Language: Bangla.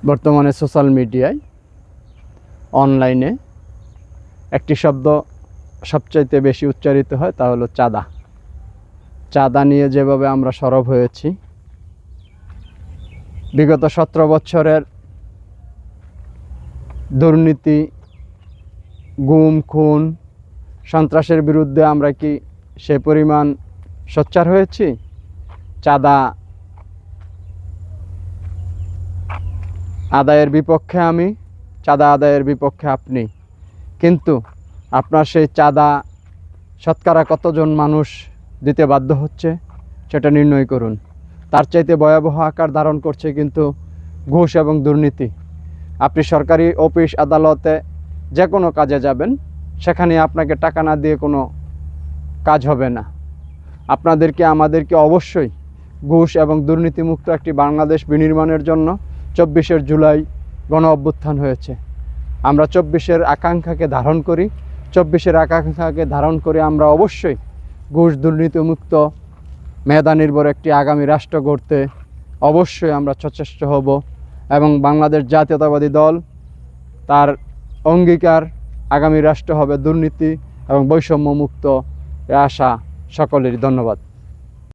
বর্তমানে সোশ্যাল মিডিয়ায় অনলাইনে একটি শব্দ সবচাইতে বেশি উচ্চারিত হয়, তা হলো চাঁদা। চাঁদা নিয়ে যেভাবে আমরা সরব হয়েছি, বিগত 17 বছরের দুর্নীতি, গুম, খুন, সন্ত্রাসের বিরুদ্ধে আমরা কি সে পরিমাণ সোচ্চার হয়েছি? চাঁদা আদায়ের বিপক্ষে আমি, চাঁদা আদায়ের বিপক্ষে আপনি, কিন্তু আপনার সেই চাঁদা শতকরা কতজন মানুষ দিতে বাধ্য হচ্ছে সেটা নির্ণয় করুন। তার চাইতে ভয়াবহ আকার ধারণ করছে কিন্তু ঘুষ এবং দুর্নীতি। আপনি সরকারি অফিস আদালতে যে কোনো কাজে যাবেন, সেখানে আপনাকে টাকা না দিয়ে কোনো কাজ হবে না। আপনাদেরকে আমাদেরকে অবশ্যই ঘুষ এবং দুর্নীতিমুক্ত একটি বাংলাদেশ বিনির্মাণের জন্য 24শে জুলাই গণ অভ্যুত্থান হয়েছে। আমরা 24-এর আকাঙ্ক্ষাকে ধারণ করি। 24-এর আকাঙ্ক্ষাকে ধারণ করে আমরা অবশ্যই ঘুষ দুর্নীতিমুক্ত মেধা নির্ভর একটি আগামী রাষ্ট্র গড়তে অবশ্যই আমরা সচেষ্ট হব, এবং বাংলাদেশ জাতীয়তাবাদী দল তার অঙ্গীকার আগামী রাষ্ট্র হবে দুর্নীতি এবং বৈষম্য মুক্ত। এ আশা সকলেরই। ধন্যবাদ।